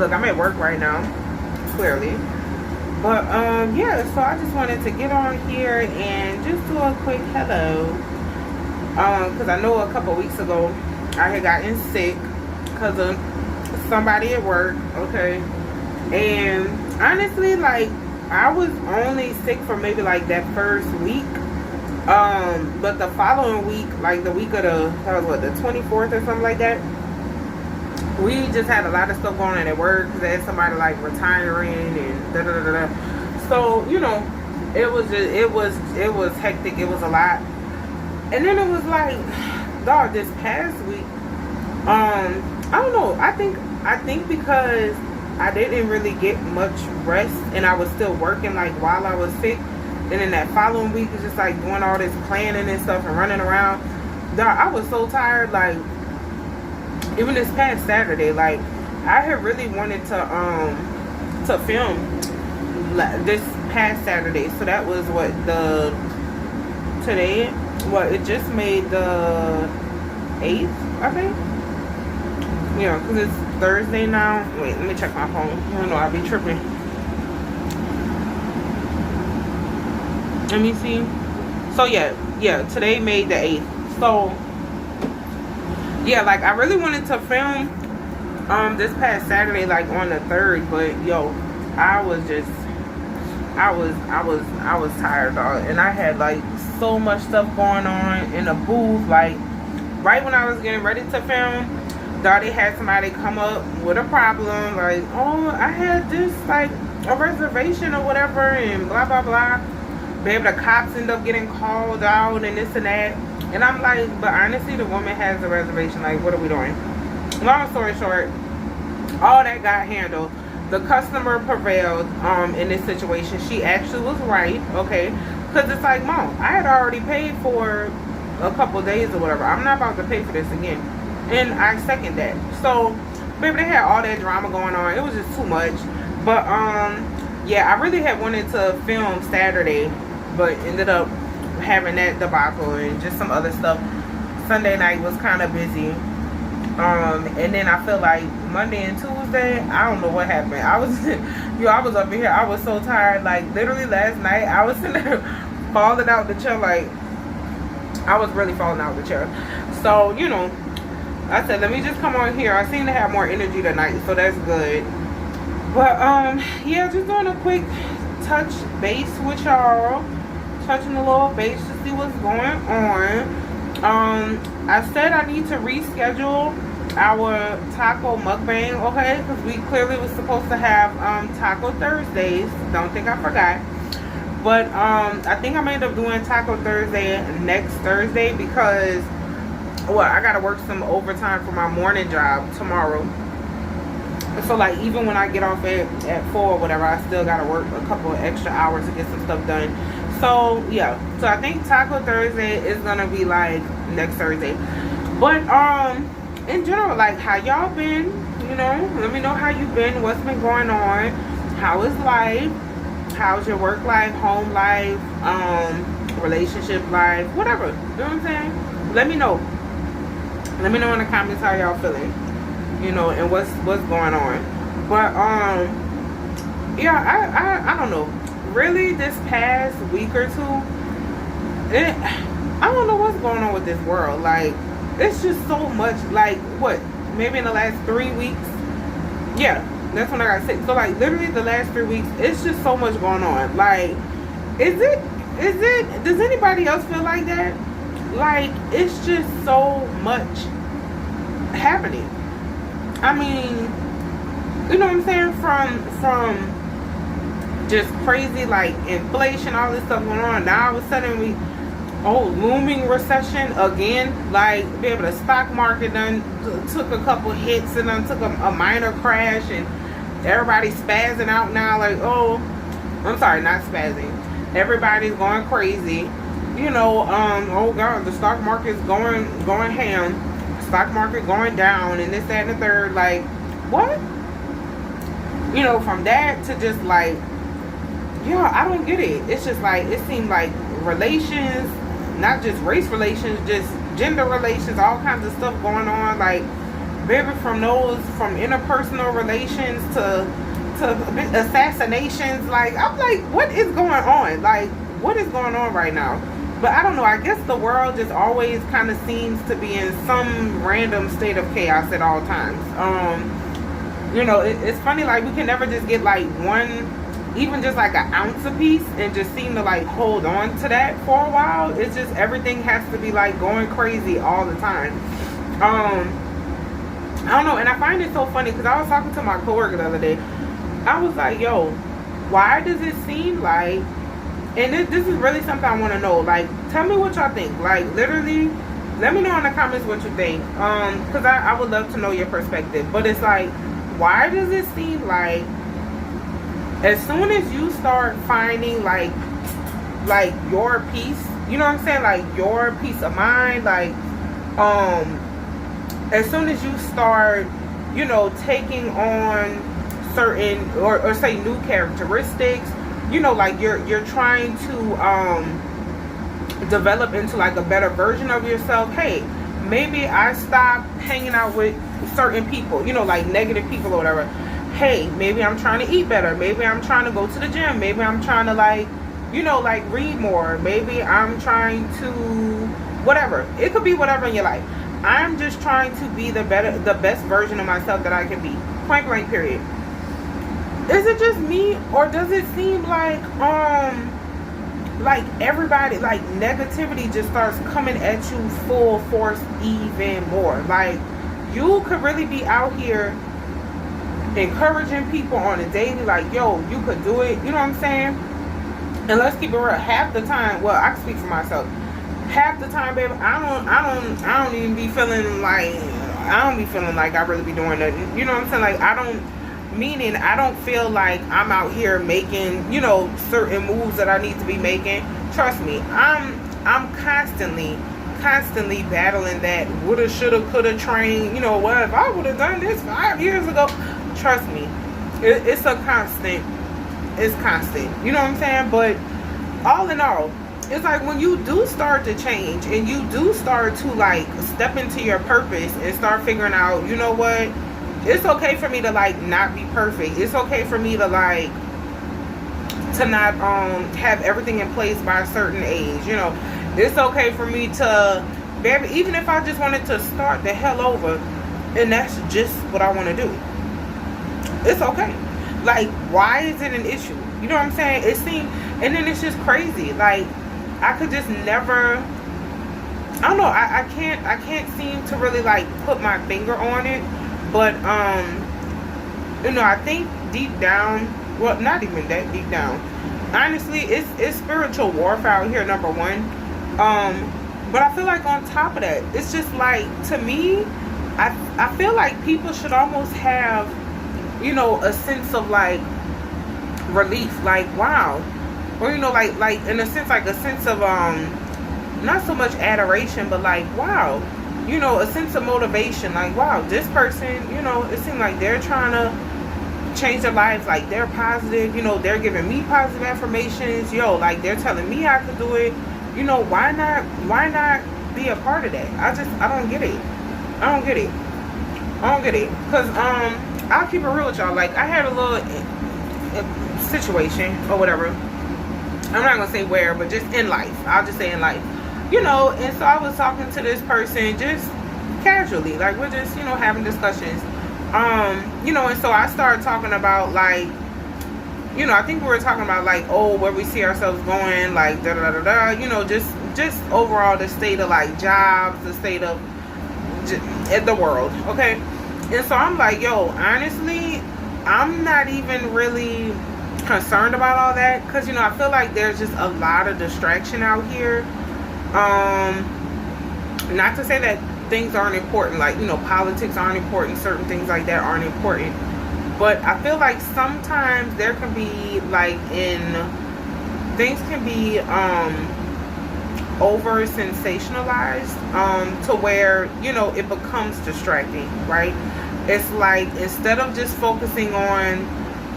look, I'm at work right now, clearly. But yeah, so I just wanted to get on here and just do a quick hello. Because I know a couple weeks ago I had gotten sick because of somebody at work, okay? And honestly, like, I was only sick for maybe like that first week. But the following week, like the week of that was what, the 24th or something like that, we just had a lot of stuff going on at work because there's somebody like retiring and da da da da. So, you know, it was hectic, it was a lot. And then it was like, dog, this past week, I don't know, I think because I didn't really get much rest and I was still working like while I was sick, and then that following week is just like doing all this planning and stuff and running around. Dog, I was so tired. Like, even this past Saturday, like, I had really wanted to film this past Saturday. So that was what, today, what, it just made the 8th, I think. Yeah, because it's Thursday now. Wait, let me check my phone. I don't know, I'll be tripping. Let me see. So yeah, today made the 8th. So yeah, like, I really wanted to film this past Saturday, like on the 3rd, but yo, I was tired, dog, and I had like so much stuff going on in the booth. Like, right when I was getting ready to film, dog, they had somebody come up with a problem, like, oh, I had this, like, a reservation or whatever, and blah blah blah. Baby, the cops end up getting called out and this and that. And I'm like, but honestly, the woman has a reservation. Like, what are we doing? Long story short, all that got handled. The customer prevailed in this situation. She actually was right, okay? Because it's like, Mom, I had already paid for a couple days or whatever. I'm not about to pay for this again. And I second that. So, baby, they had all that drama going on. It was just too much. But, yeah, I really had wanted to film Saturday, but ended up having that debacle and just some other stuff. Sunday night was kind of busy. And then I feel like Monday and Tuesday, I don't know what happened. I was up in here. I was so tired. Like, literally last night, I was sitting there falling out the chair. Like, I was really falling out the chair. So, you know, I said, let me just come on here. I seem to have more energy tonight, so that's good. But, yeah, just doing a quick touch base with y'all. Touching a little base to see what's going on. I said I need to reschedule our taco mukbang, okay? Because we clearly was supposed to have Taco Thursdays. Don't think I forgot. But I think I'm gonna end up doing Taco Thursday next Thursday because, well, I gotta work some overtime for my morning job tomorrow. So like, even when I get off at 4 or whatever, I still gotta work a couple of extra hours to get some stuff done. So yeah, so I think Taco Thursday is gonna be like next Thursday. But in general, like, how y'all been? You know, let me know how you been, what's been going on, how is life, how's your work life, home life, relationship life, whatever. You know what I'm saying? Let me know. Let me know in the comments how y'all feeling, you know, and what's going on. But yeah, I don't know. Really, this past week or two, I don't know what's going on with this world. Like, it's just so much. Like, what, maybe in the last 3 weeks, yeah, that's when I got sick. So like, literally the last 3 weeks, it's just so much going on. Like, is it does anybody else feel like that? Like, it's just so much happening. I mean, you know what I'm saying? From just crazy, like, inflation, all this stuff going on. Now all of a sudden looming recession again. Like, be able to stock market done took a couple hits and then took a minor crash, and everybody's spazzing out now. Like, oh, I'm sorry, not spazzing. Everybody's going crazy. You know, oh God, the stock market's going ham. Stock market going down, and this, that, and the third. Like, what? You know, from that to just like, yeah, I don't get it. It's just like, it seemed like relations, not just race relations, just gender relations, all kinds of stuff going on. Like, baby, from interpersonal relations to assassinations. Like, I'm like, what is going on? Like, what is going on right now? But I don't know, I guess the world just always kind of seems to be in some random state of chaos at all times. You know, it's funny, like, we can never just get like one, even just like an ounce of peace, and just seem to like hold on to that for a while. It's just everything has to be like going crazy all the time. I don't know, and I find it so funny because I was talking to my coworker the other day. I was like, yo, why does it seem like, and this is really something I want to know, like, tell me what y'all think. Like, literally, let me know in the comments what you think, because I would love to know your perspective. But it's like, why does it seem like as soon as you start finding like your peace, you know what I'm saying, like your peace of mind, like as soon as you start, you know, taking on certain or say new characteristics, you know, like you're trying to develop into like a better version of yourself. Hey, maybe I stop hanging out with certain people, you know, like negative people or whatever. Hey, maybe I'm trying to eat better. Maybe I'm trying to go to the gym. Maybe I'm trying to, like, you know, like read more. Maybe I'm trying to whatever. It could be whatever in your life. I'm just trying to be the best version of myself that I can be. Point blank, period. Is it just me, or does it seem like everybody, like negativity just starts coming at you full force even more? Like, you could really be out here encouraging people on a daily, like, yo, you could do it, you know what I'm saying? And let's keep it real, half the time, well, I can speak for myself, half the time, baby, I don't even be feeling like, I don't be feeling like I really be doing nothing, you know what I'm saying? Like, I don't feel like I'm out here making, you know, certain moves that I need to be making. Trust me, I'm constantly battling that woulda, shoulda, coulda train, you know, what if I would have done this 5 years ago? Trust me, it's constant, you know what I'm saying? But all in all, it's like when you do start to change and you do start to like step into your purpose and start figuring out, you know what, it's okay for me to like not be perfect. It's okay for me to like to not have everything in place by a certain age, you know. It's okay for me to, baby, even if I just wanted to start the hell over and that's just what I want to do, it's okay. Like, why is it an issue? You know what I'm saying? It seems, and then it's just crazy. Like, I could just never, I don't know, I can't seem to really like put my finger on it. But you know, I think deep down, well, not even that deep down, honestly, it's spiritual warfare out here, number one. But I feel like on top of that, it's just like, to me, I feel like people should almost have, you know, a sense of like relief, like, wow, or, you know, like in a sense, like a sense of not so much adoration, but like, wow, you know, a sense of motivation, like, wow, this person, you know, it seems like they're trying to change their lives, like they're positive, you know, they're giving me positive affirmations, yo, like they're telling me I could do it, you know, why not be a part of that? I don't get it. I don't get it. Because I'll keep it real with y'all. Like, I had a little situation or whatever. I'm not gonna say where, but just in life. I'll just say in life. You know, and so I was talking to this person just casually, like we're just, you know, having discussions. You know, and so I started talking about like, you know, I think we were talking about like, oh, where we see ourselves going, like da da da da, you know, just overall the state of like jobs, the state of the world, okay? And so I'm like, yo, honestly, I'm not even really concerned about all that, because, you know, I feel like there's just a lot of distraction out here. Not to say that things aren't important, like, you know, politics aren't important, certain things like that aren't important, but I feel like sometimes there can be like things can be over sensationalized to where, you know, it becomes distracting, right? It's like, instead of just focusing on,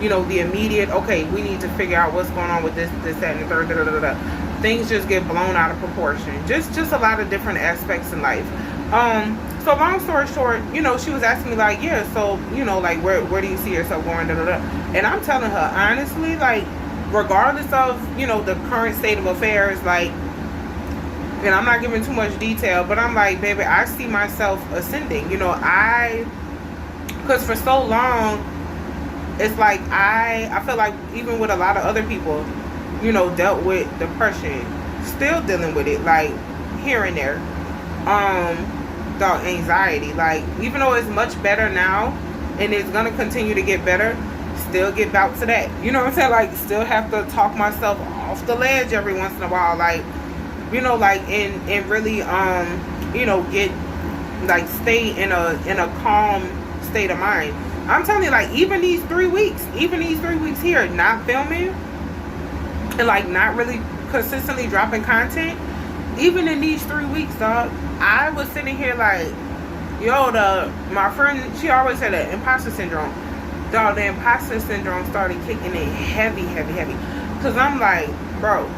you know, the immediate, okay, we need to figure out what's going on with this, that, and the third, da, da, da, da, things just get blown out of proportion. Just a lot of different aspects in life. So long story short, you know, she was asking me like, yeah, so, you know, like, where do you see yourself going, da, da, da. And I'm telling her, honestly, like, regardless of, you know, the current state of affairs, like, and I'm not giving too much detail, but I'm like, baby, I see myself ascending. You know, because for so long, it's like I feel like even with a lot of other people, you know, dealt with depression, still dealing with it, like, here and there. The anxiety, like, even though it's much better now and it's gonna continue to get better, still get bouts of that, you know what I'm saying? Like, still have to talk myself off the ledge every once in a while, like, you know, like, and really you know, get, like, stay in a calm state of mind. I'm telling you, like, even these 3 weeks here, not filming and, like, not really consistently dropping content, even in these 3 weeks, dog, I was sitting here like, yo, my friend, she always said that imposter syndrome. Dog, the imposter syndrome started kicking in heavy. Cause I'm like, bro,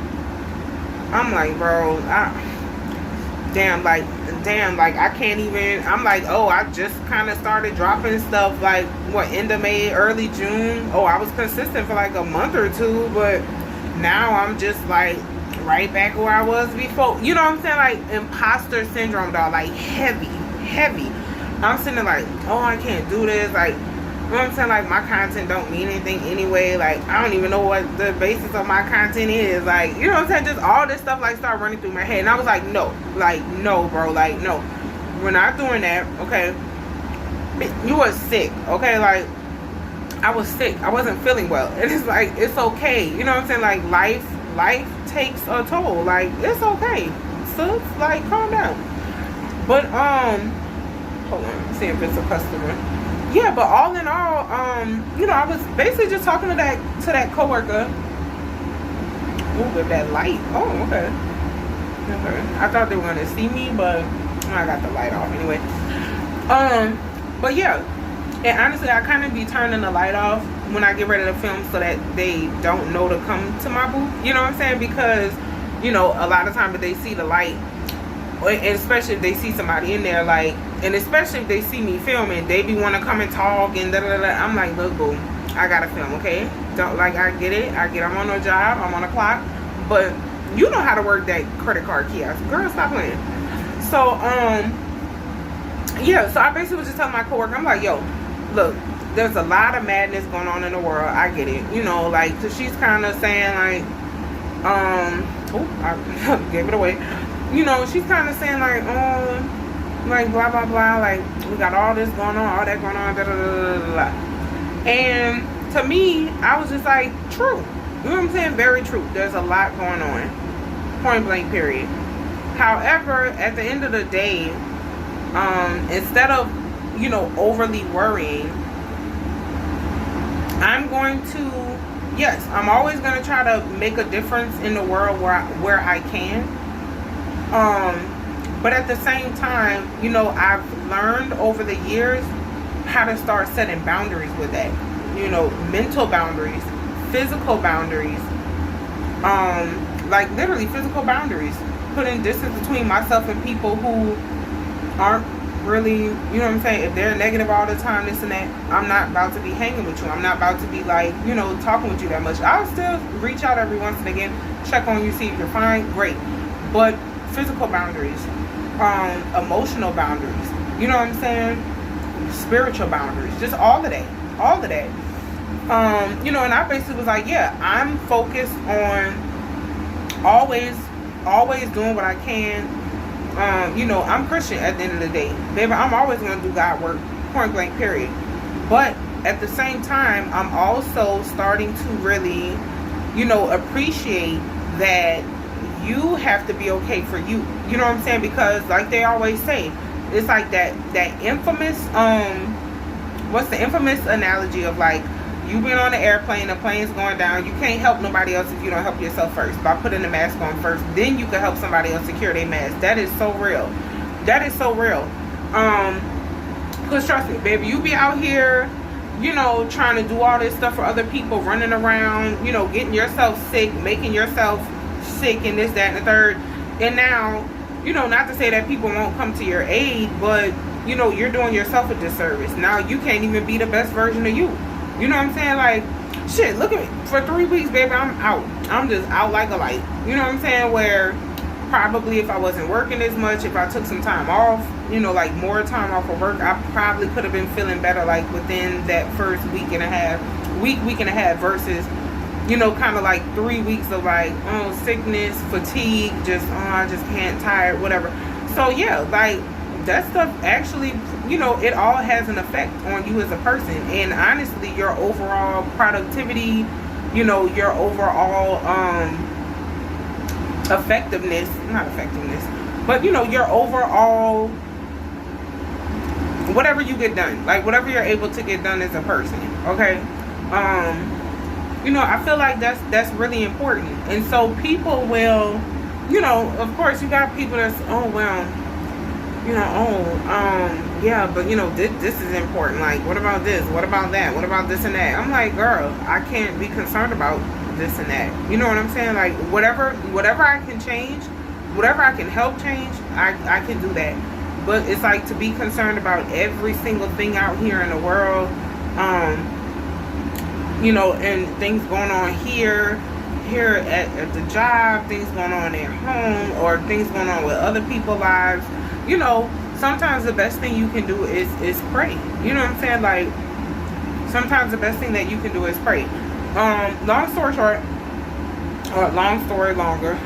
damn, like, I can't even, I'm like, oh, I just kind of started dropping stuff, like, what, end of May, early June. Oh, I was consistent for like a month or two, but now I'm just like, right back where I was before. You know what I'm saying? Like, imposter syndrome, dog, like, heavy. I'm sitting there like, oh, I can't do this, like, you know what I'm saying? Like, my content don't mean anything anyway. Like, I don't even know what the basis of my content is. Like, you know what I'm saying? Just all this stuff, like, started running through my head. And I was like, no, bro, like, no. We're not doing that, okay? You were sick, okay? Like, I was sick. I wasn't feeling well. And it's like, it's okay. You know what I'm saying? Like, life takes a toll. Like, it's okay. So, like, calm down. But, hold on. See if it's a customer. Yeah, but all in all, you know, I was basically just talking to that coworker. Ooh, with that light. Oh, okay. I thought they were gonna see me, but I got the light off anyway. But yeah, and honestly, I kind of be turning the light off when I get ready to film so that they don't know to come to my booth. You know what I'm saying? Because, you know, a lot of times if they see the light, and especially if they see somebody in there, like, and especially if they see me filming, they be want to come and talk and da-da-da-da. I'm like, look, boo, I gotta film, okay? Don't, like, I get it. I'm on a job. I'm on a clock. But you know how to work that credit card kiosk. Girl, stop playing. So, yeah, so I basically was just telling my coworker, I'm like, yo, look, there's a lot of madness going on in the world. I get it. You know, like, so she's kind of saying, like, oh, I gave it away. You know, she's kind of saying, like, like, blah, blah, blah, like, we got all this going on, all that going on, da, da, da, da, da. And to me, I was just like, true. You know what I'm saying? Very true. There's a lot going on. Point blank, period. However, at the end of the day, instead of, you know, overly worrying, I'm going to, yes, I'm always going to try to make a difference in the world where I can. But at the same time, you know, I've learned over the years how to start setting boundaries with that. You know, mental boundaries, physical boundaries, like literally physical boundaries. Putting distance between myself and people who aren't really, you know what I'm saying, if they're negative all the time, this and that, I'm not about to be hanging with you. I'm not about to be, like, you know, talking with you that much. I'll still reach out every once and again, check on you, see if you're fine, great. But physical boundaries, emotional boundaries, you know what I'm saying, spiritual boundaries, just all of that. You know, and I basically was like, yeah, I'm focused on always doing what I can. You know, I'm Christian at the end of the day, baby. I'm always going to do God work, point blank, period. But at the same time, I'm also starting to really, you know, appreciate that you have to be okay for you. You know what I'm saying? Because like they always say, it's like that infamous, what's the infamous analogy of, like, you been on an airplane, the plane's going down, you can't help nobody else if you don't help yourself first. By putting the mask on first, then you can help somebody else secure their mask. That is so real. That is so real. Because trust me, baby, you be out here, you know, trying to do all this stuff for other people, running around, you know, getting yourself sick, making yourself sick, and this, that, and the third. And now, you know, not to say that people won't come to your aid, but you know, you're doing yourself a disservice. Now you can't even be the best version of you. You know what I'm saying? Like, shit, look at me. For 3 weeks, baby, I'm out. I'm just out like a light. You know what I'm saying? Where probably if I wasn't working as much, if I took some time off, you know, like more time off of work, I probably could have been feeling better like within that first week and a half versus, you know, kind of like 3 weeks of like, oh, sickness, fatigue, just, oh, I just can't, tired, whatever. So yeah, like that stuff actually, you know, it all has an effect on you as a person. And honestly, your overall productivity, you know, your overall effectiveness, not effectiveness, but you know, your overall, whatever you get done, like whatever you're able to get done as a person, okay? You know, I feel like that's really important. And so people will, you know, of course you got people that's, oh, well, you know, oh, yeah, but you know, this is important. Like, what about this? What about that? What about this and that? I'm like, girl, I can't be concerned about this and that. You know what I'm saying? Like, whatever I can change, whatever I can help change, I can do that. But it's like to be concerned about every single thing out here in the world, you know, and things going on here at the job, things going on at home, or things going on with other people's lives. You know, sometimes the best thing you can do is pray. You know what I'm saying? Like, sometimes the best thing that you can do is pray. Long story short, or long story longer,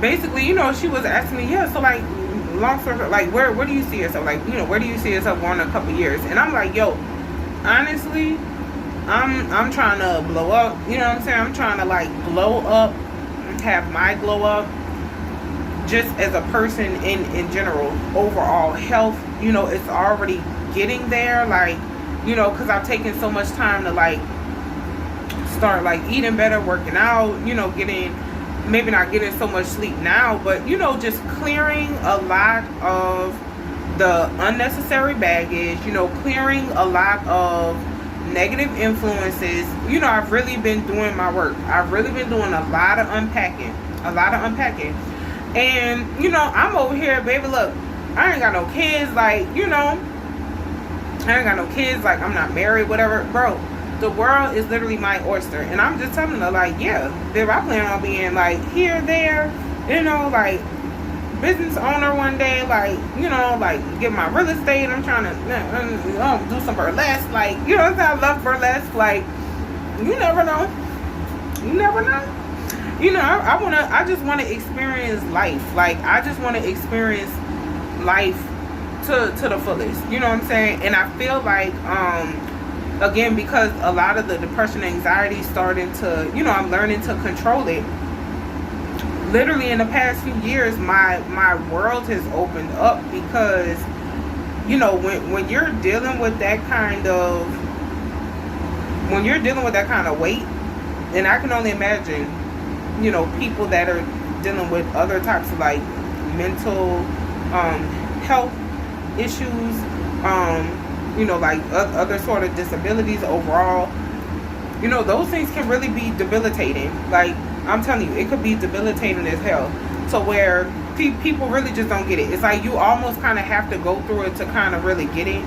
basically, you know, she was asking me, yeah, so like, long story short, like, where do you see yourself? Like, you know, where do you see yourself going in a couple years? And I'm like, yo, honestly, I'm trying to blow up. You know what I'm saying? I'm trying to like blow up, have my glow up, just as a person in general, overall health. You know, it's already getting there, like, you know, because I've taken so much time to like start like eating better, working out, you know, maybe not getting so much sleep now, but you know, just clearing a lot of the unnecessary baggage, you know, clearing a lot of negative influences. You know, I've really been doing my work. I've really been doing a lot of unpacking. And, you know, I'm over here, baby, look, I ain't got no kids, like, you know, I ain't got no kids, like, I'm not married, whatever. Bro, the world is literally my oyster. And I'm just telling her, like, yeah, babe, I plan on being, like, here, there, you know, like, business owner one day, like, you know, like, get my real estate. I'm trying to do some burlesque, like, you know what I'm saying? I love burlesque, like, you never know. You never know. You know, I just want to experience life. Like, I just want to experience life to the fullest. You know what I'm saying? And I feel like, again, because a lot of the depression, anxiety starting to, you know, I'm learning to control it. Literally in the past few years, my world has opened up, because, you know, when you're dealing with that kind of, weight, and I can only imagine, you know, people that are dealing with other types of like mental health issues, you know, like other sort of disabilities overall, you know, those things can really be debilitating. Like, I'm telling you, it could be debilitating as hell, to where people really just don't get it. It's like you almost kind of have to go through it to kind of really get it.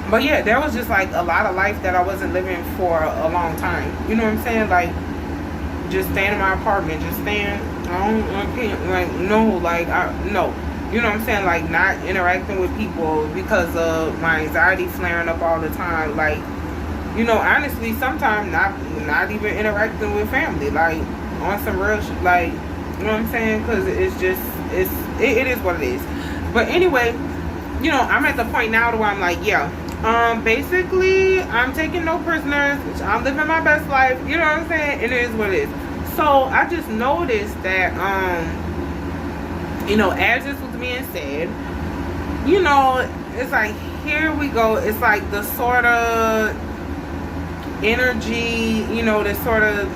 But yeah, there was just like a lot of life that I wasn't living for a long time. You know what I'm saying? Like, just staying in my apartment, just staying, I can't, like, no, like, no. You know what I'm saying? Like, not interacting with people because of my anxiety flaring up all the time. Like, you know, honestly, sometimes not even interacting with family, like, on some real shit, like, you know what I'm saying? Because it's just, it is what it is. But anyway, you know, I'm at the point now to where I'm like, yeah, basically, I'm taking no prisoners, I'm living my best life, you know what I'm saying? It is what it is. So, I just noticed that, you know, as this was being said, you know, it's like, here we go, it's like the sort of energy, you know, this sort of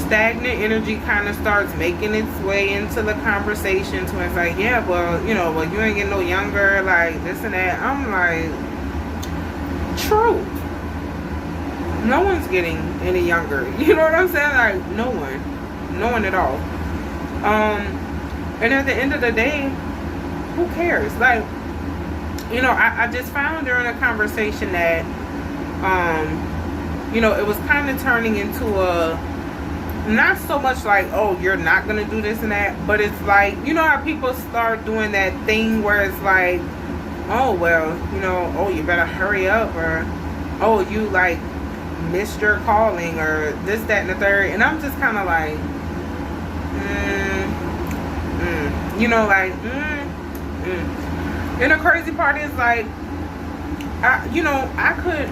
stagnant energy kind of starts making its way into the conversation, to it's like, yeah, well, you know, well, you ain't getting no younger, like this and that. I'm like, true, no one's getting any younger, you know what I'm saying? Like, no one at all. And at the end of the day, who cares? Like, you know, I just found during a conversation that, you know, it was kind of turning into a, not so much like, oh, you're not going to do this and that, but it's like, you know how people start doing that thing where it's like, oh, well, you know, oh, you better hurry up, or, oh, you, like, missed your calling, or this, that, and the third. And I'm just kind of like, you know, like, And the crazy part is, like, you know, I could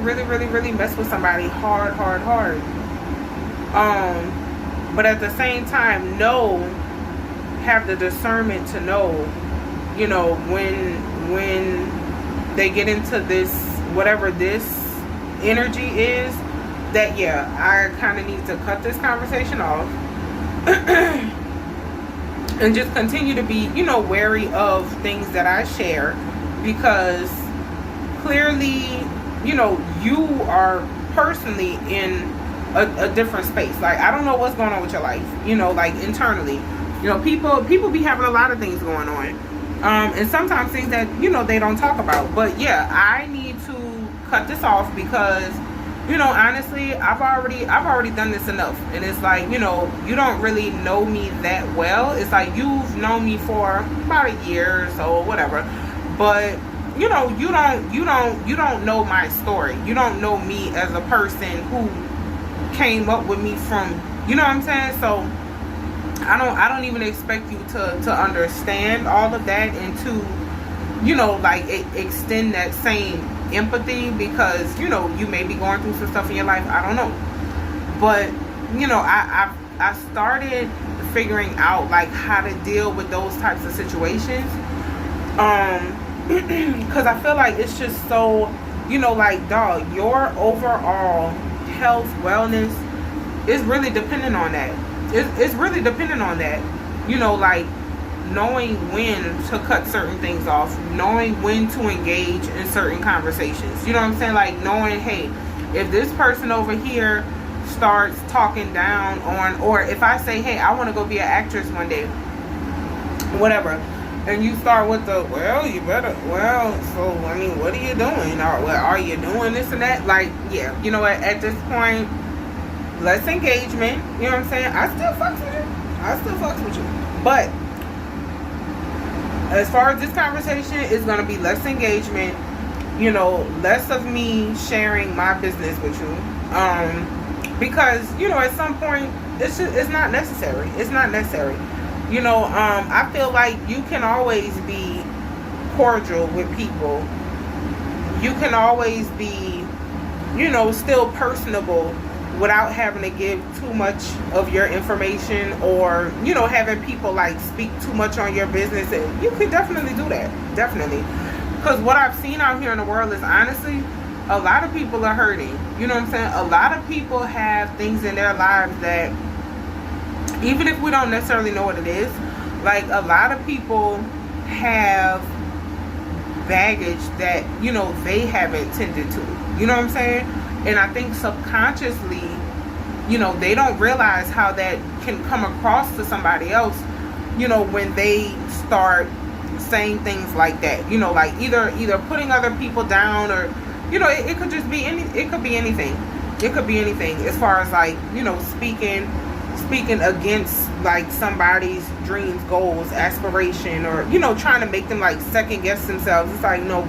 really mess with somebody hard. But at the same time, have the discernment to know, you know, when they get into this, whatever this energy is, that, yeah, I kind of need to cut this conversation off. And just continue to be, you know, wary of things that I share, because clearly, you know, you are personally in a different space. Like, I don't know what's going on with your life, you know, like internally. You know, people be having a lot of things going on, and sometimes things that, you know, they don't talk about. But yeah, I need to cut this off, because, you know, honestly, I've already done this enough. And it's like, you know, you don't really know me that well. It's like, you've known me for about a year or so, whatever. But, you know, you don't know my story. You don't know me as a person who came up with me from, you know what I'm saying? So I don't even expect you to understand all of that, and to, you know, like, extend that same empathy, because, you know, you may be going through some stuff in your life, I don't know. But, you know, I started figuring out, like, how to deal with those types of situations, because I feel like it's just so, you know, like, dog, your overall health, wellness is really dependent on that. It's really dependent on that, you know, like, knowing when to cut certain things off, knowing when to engage in certain conversations. You know what I'm saying? Like, knowing, hey, if this person over here starts talking down on, or if I say, hey, I want to go be an actress one day, whatever, and you start with the, well, you better, well, so, I mean, what are you doing? Or, well, are you doing this and that? Like, yeah, you know what, at this point, less engagement. You know what I'm saying? I still fucks with you. But as far as this conversation, it's going to be less engagement, you know, less of me sharing my business with you, because, you know, at some point, it's not necessary. It's not necessary. You know, I feel like you can always be cordial with people. You can always be, you know, still personable without having to give too much of your information, or, you know, having people, like, speak too much on your business. And you can definitely do that. Definitely. Because what I've seen out here in the world is, honestly, a lot of people are hurting. You know what I'm saying? A lot of people have things in their lives that, even if we don't necessarily know what it is, like, a lot of people have baggage that, you know, they haven't tended to. You know what I'm saying? And I think subconsciously, you know, they don't realize how that can come across to somebody else, you know, when they start saying things like that. You know, like, either putting other people down, or, you know, it could just be it could be anything. It could be anything, as far as, like, you know, speaking against, like, somebody's dreams, goals, aspiration, or, you know, trying to make them, like, second guess themselves. It's like, no,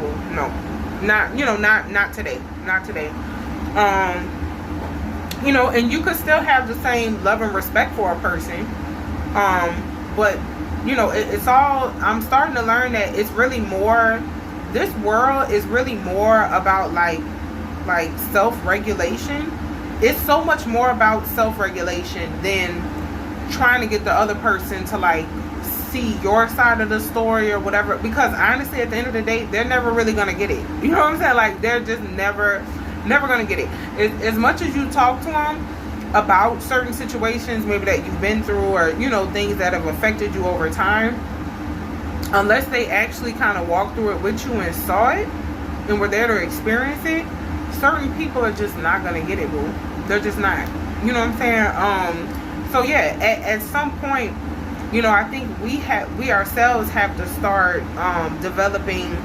not, you know, not today. You know, and you could still have the same love and respect for a person, but, you know, it's all, I'm starting to learn that it's really more, this world is really more about, like self-regulation. It's so much more about self-regulation than trying to get the other person to, like, see your side of the story or whatever, because honestly, at the end of the day, they're never really gonna get it. You know what I'm saying? Like, they're just never gonna get it. As much as you talk to them about certain situations maybe that you've been through, or, you know, things that have affected you over time, unless they actually kind of walked through it with you and saw it and were there to experience it, certain people are just not gonna get it, boo. They're just not. You know what I'm saying? So yeah, at some point, You know, I think we ourselves have to start developing,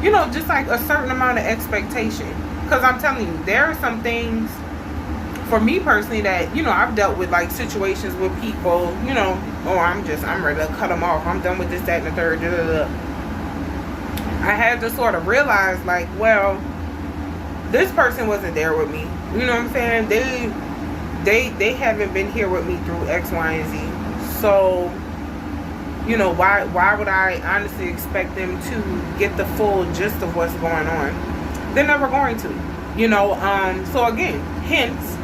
you know, just like a certain amount of expectation. Because I'm telling you, there are some things for me personally that, you know, I've dealt with like situations with people, you know, oh, I'm ready to cut them off. I'm done with this, that, and the third. Da, da, da. I had to sort of realize, like, well, this person wasn't there with me. You know what I'm saying? They haven't been here with me through X, Y, and Z. So, you know, why would I honestly expect them to get the full gist of what's going on? They're never going to. You know, so again, hence,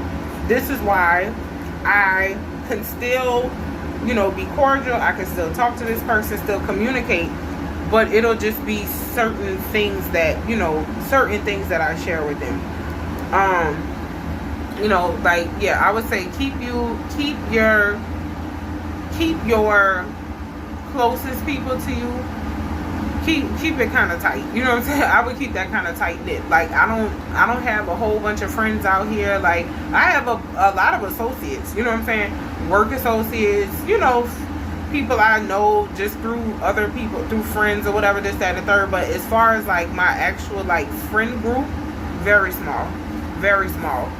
this is why I can still, you know, be cordial. I can still talk to this person, still communicate. But it'll just be certain things that, you know, certain things that I share with them. You know, like, yeah, I would say keep your closest people to you, keep it kind of tight. You know what I'm saying? I would keep that kind of tight knit. Like, I don't have a whole bunch of friends out here. Like, I have a lot of associates. You know what I'm saying? Work associates. You know, people I know just through other people, through friends or whatever, this, that, and the third. But as far as like my actual like friend group, very small, very small.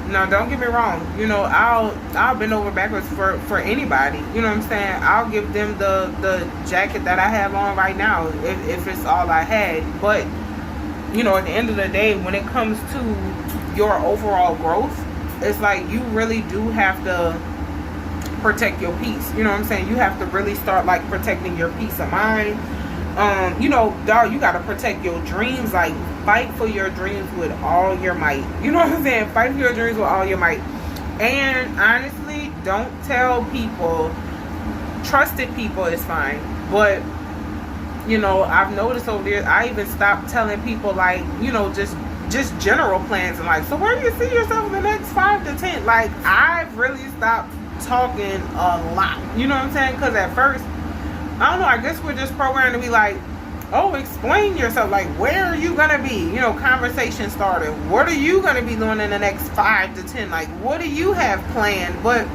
Now, don't get me wrong. You know, I'll bend over backwards for anybody. You know what I'm saying? I'll give them the jacket that I have on right now if it's all I had. But, you know, at the end of the day, when it comes to your overall growth, it's like you really do have to protect your peace. You know what I'm saying? You have to really start like protecting your peace of mind. You know, dog, you gotta protect your dreams. Like, fight for your dreams with all your might. You know what I'm saying? Fight for your dreams with all your might. And honestly, don't tell people. Trusted people is fine, but you know, I've noticed over there, I even stopped telling people, like, you know, just general plans in life. So where do you see yourself in the next 5 to 10? Like, I've really stopped talking a lot. You know what I'm saying? Because at first, I don't know, I guess we're just programmed to be like, oh, explain yourself. Like, where are you gonna be? You know, conversation started. What are you gonna be doing in the next 5 to 10? Like, what do you have planned? But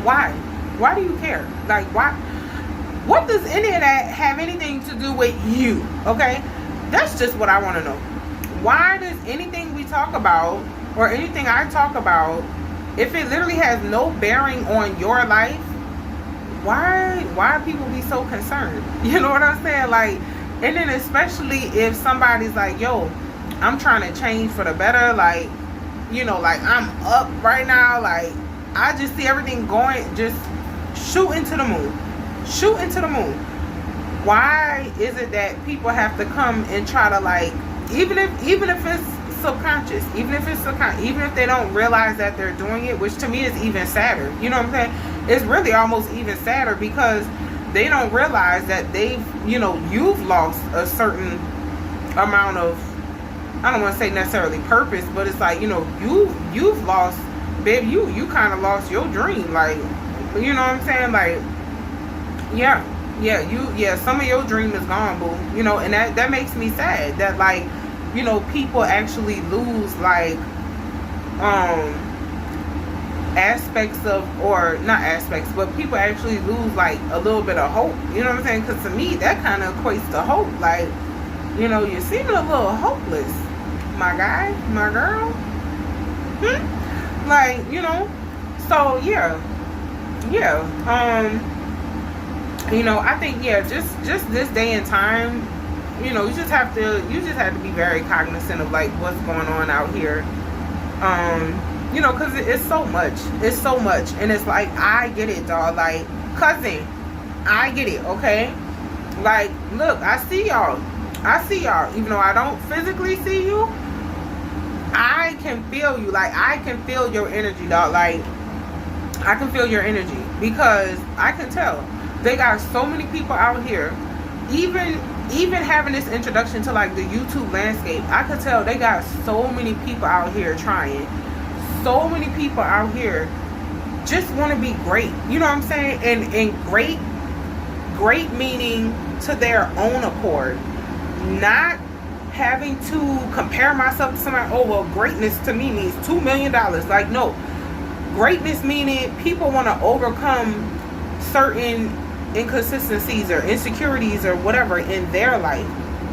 why? Why do you care? Like, why? What does any of that have anything to do with you? Okay? That's just what I want to know. Why does anything we talk about, or anything I talk about, if it literally has no bearing on your life, why people be so concerned? You know what I'm saying? Like, and then especially if somebody's like, yo, I'm trying to change for the better, like, you know, like, I'm up right now, like, I just see everything going, just shoot into the moon. Shoot into the moon. Why is it that people have to come and try to, like, even if it's subconscious, even if they don't realize that they're doing it, which to me is even sadder. You know what I'm saying? It's really almost even sadder because they don't realize that you've lost a certain amount of, I don't want to say necessarily purpose, but it's like, you know, you've lost, babe, you kind of lost your dream. Like, you know what I'm saying? Like, yeah, some of your dream is gone, boo. You know, and that makes me sad that, like, you know, people actually lose, like, aspects of, or not aspects, but people actually lose, like, a little bit of hope. You know what I'm saying? Because to me, that kind of equates to hope. Like, you know, you're seeming a little hopeless, my guy, my girl. Like, you know, so yeah. You know, I think, yeah, just this day and time, you know, you just have to be very cognizant of, like, what's going on out here. You know, because it's so much, and it's like, I get it, dog. Like, cousin, I get it, okay? Like, look, I see y'all, even though I don't physically see you, I can feel you. Like, I can feel your energy, dog. Like, I can feel your energy, because I can tell they got so many people out here. Even having this introduction to, like, the YouTube landscape, I could tell they got so many people out here trying. So many people out here just want to be great. You know what I'm saying? And great meaning to their own accord. Not having to compare myself to somebody. Oh, well, greatness to me means $2 million. Like, no. Greatness meaning people want to overcome certain inconsistencies or insecurities or whatever in their life.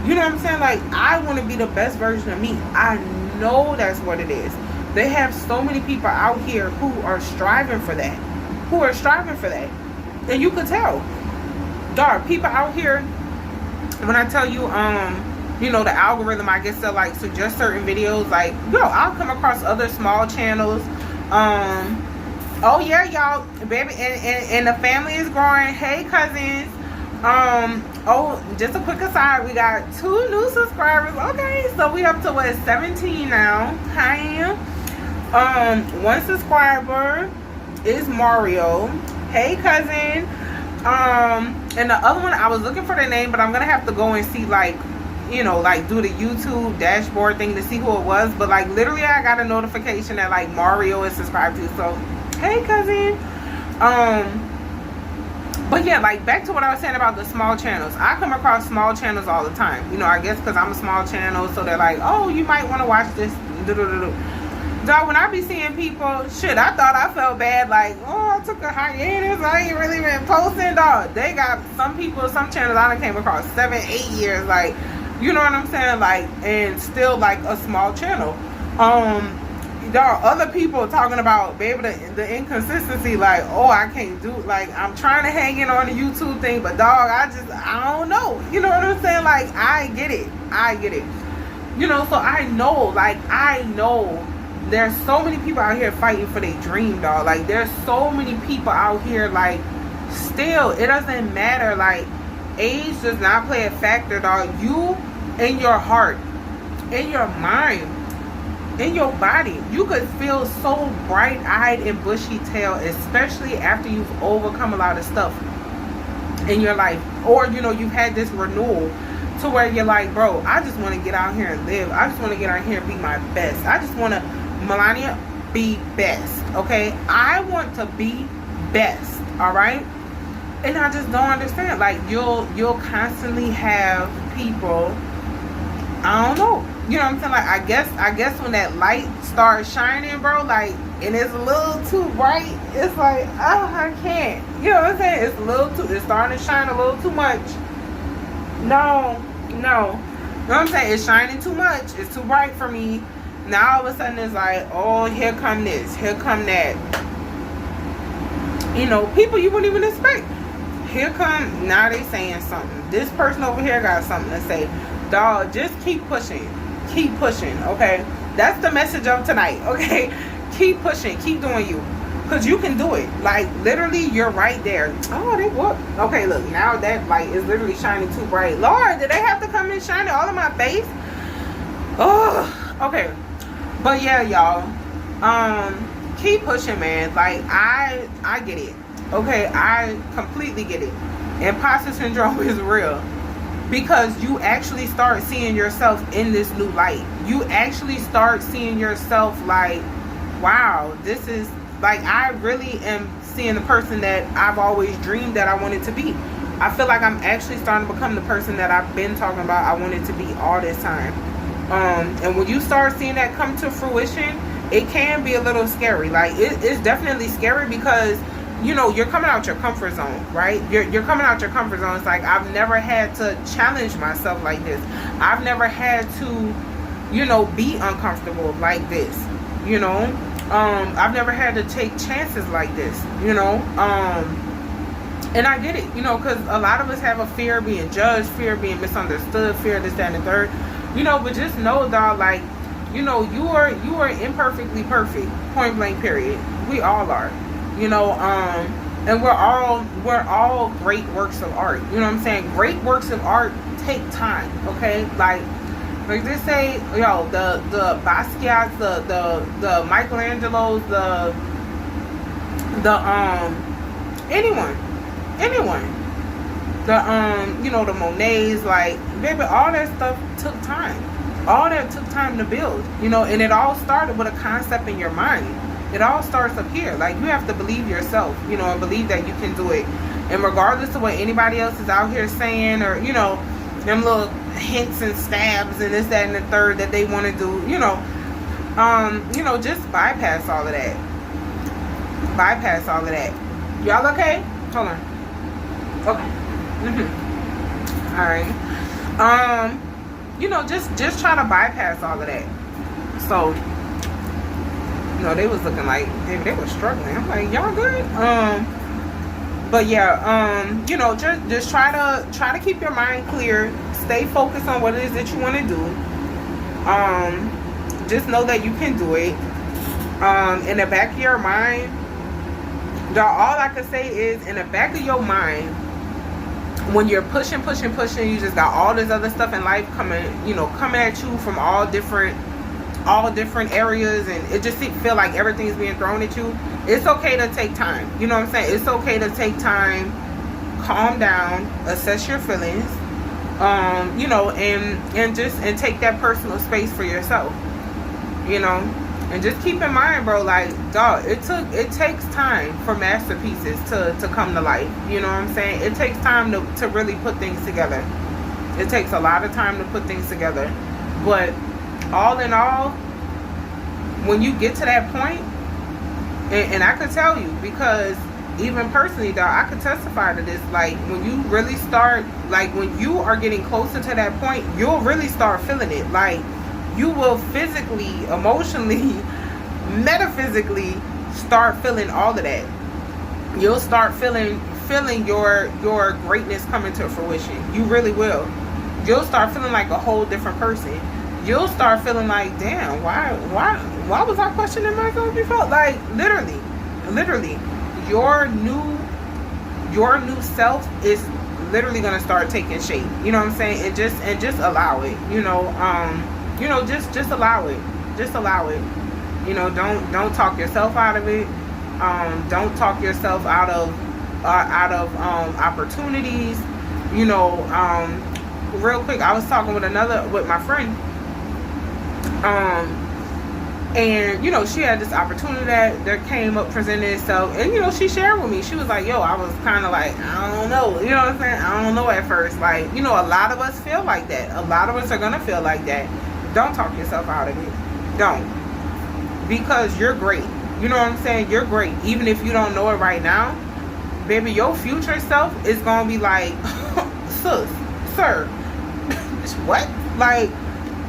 You know what I'm saying? Like, I want to be the best version of me. I know that's what it is. They have so many people out here who are striving for that. And you could tell. Dog, people out here, when I tell you, you know, the algorithm, I guess, they'll like suggest certain videos. Like, yo, I'll come across other small channels. Oh yeah, y'all, baby, and the family is growing. Hey, cousins. Oh, just a quick aside, we got 2 new subscribers. Okay, so we up to what, 17 now. Hi. 1 subscriber is Mario. Hey, cousin. And the other one, I was looking for the name, but I'm gonna have to go and see, like, you know, like do the YouTube dashboard thing to see who it was. But like literally, I got a notification that like Mario is subscribed to. So, hey, cousin. But yeah, like back to what I was saying about the small channels. I come across small channels all the time. You know, I guess because I'm a small channel, so they're like, oh, you might want to watch this. Dog, when I be seeing people, shit, I thought I felt bad. Like, oh, I took a hiatus. I ain't really been posting. Dog, they got some people, some channels I done came across 7, 8 years. Like, you know what I'm saying? Like, and still like a small channel. Dog, other people talking about, baby, the inconsistency, like, oh, I can't do, like, I'm trying to hang in on the YouTube thing, but dog, I don't know. You know what I'm saying? Like, I get it. You know, so I know there's so many people out here fighting for their dream, dog. Like, there's so many people out here, like, still, it doesn't matter, like, age does not play a factor, dog. You, in your heart, in your mind, in your body, you could feel so bright-eyed and bushy-tailed, especially after you've overcome a lot of stuff in your life, or you know, you've had this renewal to where you're like, bro, I just want to get out here and live. I just want to get out here and be my best. I just want to, Melania, be best. Okay, I want to be best. All right. And I just don't understand. Like, you'll constantly have people, I don't know, you know what I'm saying? Like, I guess when that light starts shining, bro, like, and it's a little too bright, it's like, oh, I can't. You know what I'm saying? It's starting to shine a little too much. No. You know what I'm saying? It's shining too much. It's too bright for me. Now all of a sudden it's like, oh, here come this, here come that. You know, people you wouldn't even expect. Here come, now they saying something. This person over here got something to say. Dog, just keep pushing. Keep pushing, okay? That's the message of tonight, okay? Keep pushing. Keep doing you. Because you can do it. Like, literally, you're right there. Oh, they what? Okay, look. Now that light is literally shining too bright. Lord, did they have to come and shine it all in my face? Oh, okay. But yeah, y'all. Keep pushing, man. Like, I get it. Okay, I completely get it. Imposter syndrome is real. Because you actually start seeing yourself in this new light. You actually start seeing yourself like, wow, this is, like, I really am seeing the person that I've always dreamed that I wanted to be. I feel like I'm actually starting to become the person that I've been talking about I wanted to be all this time. And when you start seeing that come to fruition, it can be a little scary. Like, it's definitely scary because, you know, you're coming out your comfort zone, right? You're coming out your comfort zone. It's like, I've never had to challenge myself like this. I've never had to, you know, be uncomfortable like this, you know. I've never had to take chances like this, you know. And I get it, you know, because a lot of us have a fear of being judged, fear of being misunderstood, fear of this, that, and the third, you know. But just know, dog, like, you know, you are imperfectly perfect, point blank, period. We all are. You know, and we're all great works of art. You know what I'm saying? Great works of art take time, okay? Like they say, yo, the Basquiat's, the Michelangelo's, anyone, you know, the Monets, like, baby, all that stuff took time. All that took time to build, you know, and it all started with a concept in your mind. It all starts up here. Like, you have to believe yourself, you know, and believe that you can do it. And regardless of what anybody else is out here saying, or, you know, them little hints and stabs and this, that, and the third that they want to do, you know, just bypass all of that. Bypass all of that. Y'all okay? Hold on. Okay. All right. You know, just try to bypass all of that. So, you know, they was looking like they were struggling. I'm like, y'all good? But yeah, you know, just try to keep your mind clear. Stay focused on what it is that you want to do. Just know that you can do it. In the back of your mind, all I can say is, in the back of your mind, when you're pushing, you just got all this other stuff in life coming at you from all different areas, and it just feel like everything's being thrown at you. It's okay to take time. You know what I'm saying? It's okay to take time, calm down, assess your feelings, you know, and take that personal space for yourself, you know. And just keep in mind, bro, like, dog, it takes time for masterpieces to come to life. You know what I'm saying? It takes time to really put things together. It takes a lot of time to put things together. But all in all, when you get to that point, and I could tell you, because even personally, dog, I could testify to this, like, when you really start, like, when you are getting closer to that point, you'll really start feeling it. Like, you will physically, emotionally, metaphysically start feeling all of that. You'll start feeling your greatness coming to fruition. You really will. You'll start feeling like a whole different person. You'll start feeling like, damn, why was I questioning myself before? Like, literally, your new self is literally gonna start taking shape. You know what I'm saying? And just allow it. You know, just allow it. Just allow it. You know, don't talk yourself out of it. Don't talk yourself out of opportunities. You know, real quick, I was talking with my friend. And, you know, she had this opportunity that came up, presented itself. And, you know, she shared with me. She was like, yo, I was kind of like, I don't know. You know what I'm saying? I don't know at first. Like, you know, a lot of us feel like that. A lot of us are going to feel like that. Don't talk yourself out of it. Don't. Because you're great. You know what I'm saying? You're great. Even if you don't know it right now, baby, your future self is going to be like, sis, sir, what? Like,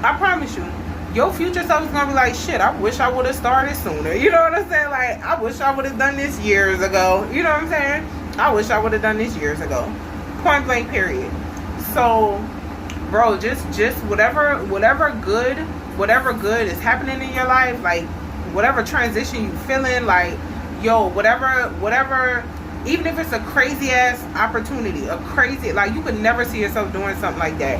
I promise you, your future self is going to be like, shit, I wish I would have started sooner. You know what I'm saying? Like, I wish I would have done this years ago. You know what I'm saying? I wish I would have done this years ago. Point blank, period. So, bro, just whatever good is happening in your life, like, whatever transition you feeling, like, yo, whatever, even if it's a crazy ass opportunity, like, you could never see yourself doing something like that.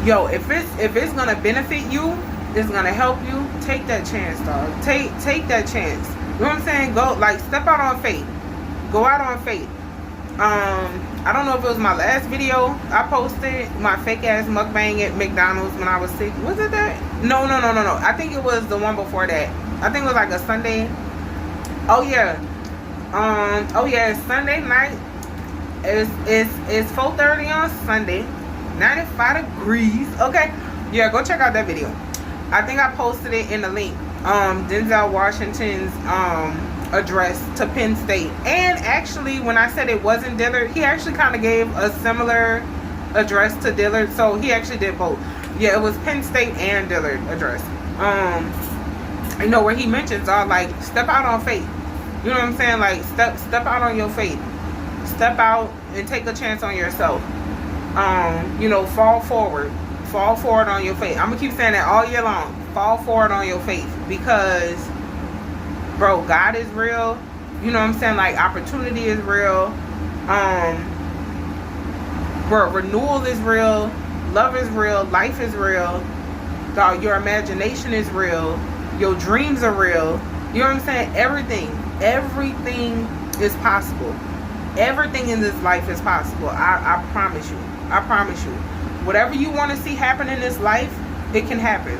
Yo, if it's gonna benefit you, it's gonna help you, take that chance, dog. Take that chance. You know what I'm saying? Go, like, step out on faith. Go out on faith. I don't know if it was my last video I posted, my fake ass mukbang at McDonald's when I was sick. Was it that? No. I think it was the one before that. I think it was like a Sunday. Oh yeah. Sunday night. It's 4:30 on Sunday. 95 degrees. Okay. Yeah, go check out that video. I think I posted it in the link. Denzel Washington's address to Penn State. And actually, when I said it wasn't Dillard, he actually kind of gave a similar address to Dillard. So he actually did both. Yeah, it was Penn State and Dillard address. You know, where he mentions like, step out on faith. You know what I'm saying? Like, step out on your faith. Step out and take a chance on yourself. You know, fall forward on your faith. I'm gonna keep saying that all year long. Fall forward on your faith, because, bro, God is real. You know what I'm saying? Like, opportunity is real. Bro, renewal is real. Love is real. Life is real. Dog, your imagination is real. Your dreams are real. You know what I'm saying? Everything is possible. Everything in this life is possible. I promise you. I promise you. Whatever you want to see happen in this life, it can happen.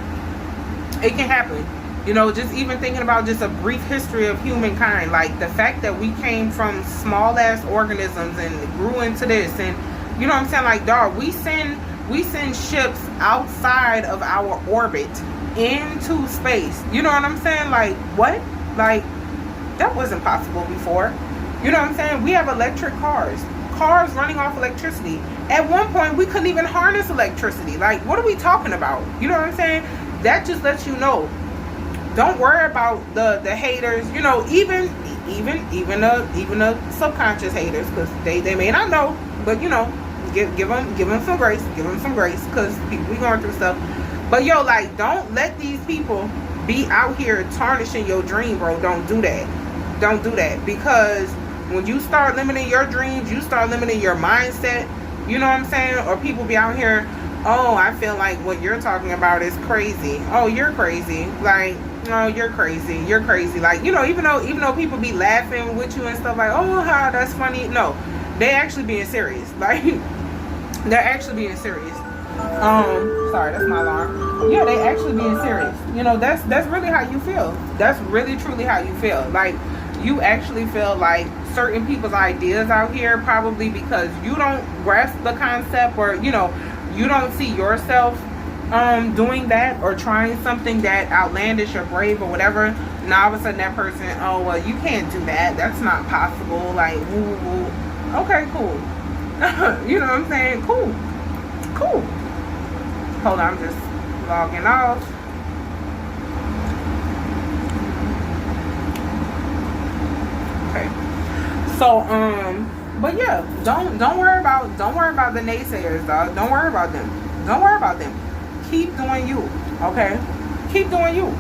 It can happen. You know, just even thinking about just a brief history of humankind, like the fact that we came from small ass organisms and grew into this, and you know what I'm saying? Like, dog, we send ships outside of our orbit into space. You know what I'm saying? Like, what? Like, that wasn't possible before. You know what I'm saying? We have electric cars running off electricity. At one point, we couldn't even harness electricity. Like, what are we talking about? You know what I'm saying? That just lets you know. Don't worry about the haters. You know, even the subconscious haters, because they may not know, but you know, give them some grace. Give them some grace, because we going through stuff. But yo, like, don't let these people be out here tarnishing your dream, bro. Don't do that. Don't do that, because when you start limiting your dreams, you start limiting your mindset. You know what I'm saying? Or people be out here, oh, I feel like what you're talking about is crazy. Oh, you're crazy. Like, no, you're crazy. You're crazy. Like, you know, even though people be laughing with you and stuff like, oh, how that's funny. No, they actually being serious. Like, they're actually being serious. Sorry, that's my alarm. Yeah, they actually being serious. You know, that's really how you feel. That's really truly how you feel. Like, you actually feel like certain people's ideas out here, probably because you don't grasp the concept, or you know, you don't see yourself doing that or trying something that outlandish or brave or whatever. Now all of a sudden that person, oh well, you can't do that, that's not possible, like woo woo. Okay, cool. You know what I'm saying? Cool. Hold on, I'm just logging off. Okay. So but yeah, don't worry about the naysayers, dog. Don't worry about them. Keep doing you, okay? Keep doing you,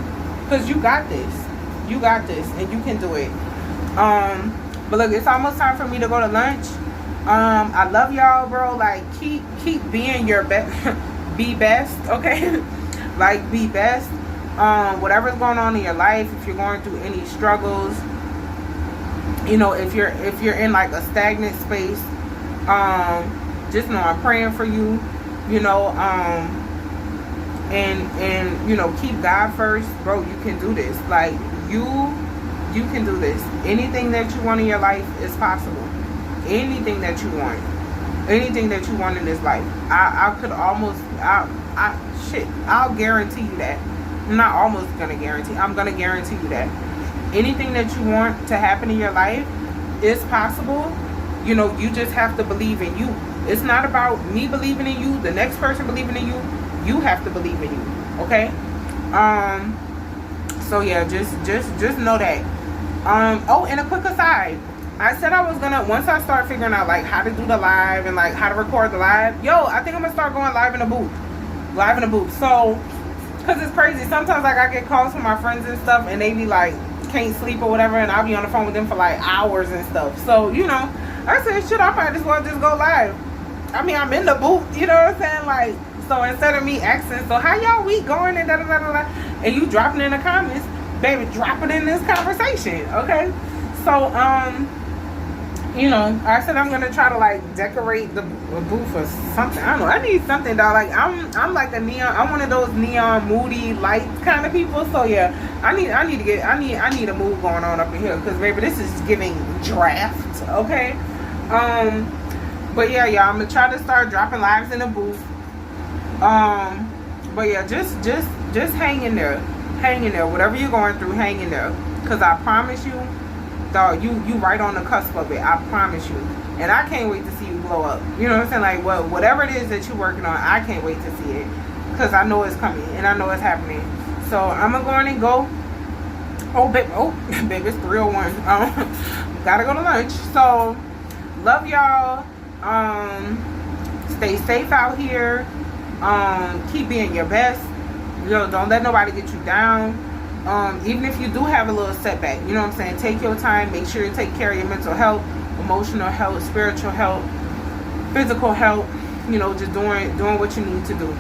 because you got this, and you can do it. But look, it's almost time for me to go to lunch. I love y'all, bro. Like, keep being your best. Be best, okay? Like, be best. Whatever's going on in your life, if you're going through any struggles, you know, if you're in like a stagnant space, just know I'm praying for you. You know, and you know, keep God first, bro. You can do this. Like, you can do this. Anything that you want in your life is possible. Anything that you want in this life. I could almost, I'll guarantee you that. I'm not almost gonna guarantee, I'm gonna guarantee you that anything that you want to happen in your life is possible. You know, you just have to believe in you. It's not about me believing in you, the next person believing in you. You have to believe in you, okay? So yeah, just know that. Oh, and a quick aside, I said I was gonna, once I start figuring out like how to do the live and like how to record the live, yo, I think I'm gonna start going live in a booth. So, cause it's crazy. Sometimes like I get calls from my friends and stuff, and they be like can't sleep or whatever, and I'll be on the phone with them for like hours and stuff. So, you know, I said, shit, I might as well just go live. I mean, I'm in the booth, you know what I'm saying? Like, so instead of me asking, so how y'all week going, and da-da-da-da-da, and you dropping in the comments, baby, drop it in this conversation, okay? So, you know, I said I'm gonna try to like decorate the booth or something. I don't know. I need something, dog. Like, I'm like a neon. I'm one of those neon, moody light kind of people. So yeah, I need a move going on up in here, because baby, this is giving draft, okay? But yeah, y'all, I'm gonna try to start dropping lives in the booth. But yeah, just hang in there. Whatever you're going through, hang in there, because I promise you, dog, you right on the cusp of it. I promise you. And I can't wait to see you blow up. You know what I'm saying? Like, well, whatever it is that you're working on, I can't wait to see it, because I know it's coming and I know it's happening. So I'm gonna go in and go. Oh babe, it's 3:01. Gotta go to lunch. So love y'all. Stay safe out here. Keep being your best. You know, don't let nobody get you down. Even if you do have a little setback, you know what I'm saying, take your time. Make sure you take care of your mental health, emotional health, spiritual health, physical health. You know, just doing what you need to do.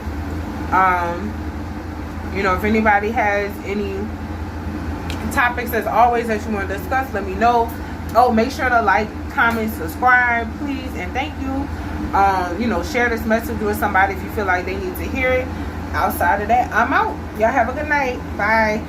You know, if anybody has any topics, as always, that you want to discuss, let me know. Oh, make sure to like, comment, subscribe, please, and thank you. You know, share this message with somebody if you feel like they need to hear it. Outside of that, I'm out. Y'all have a good night. Bye.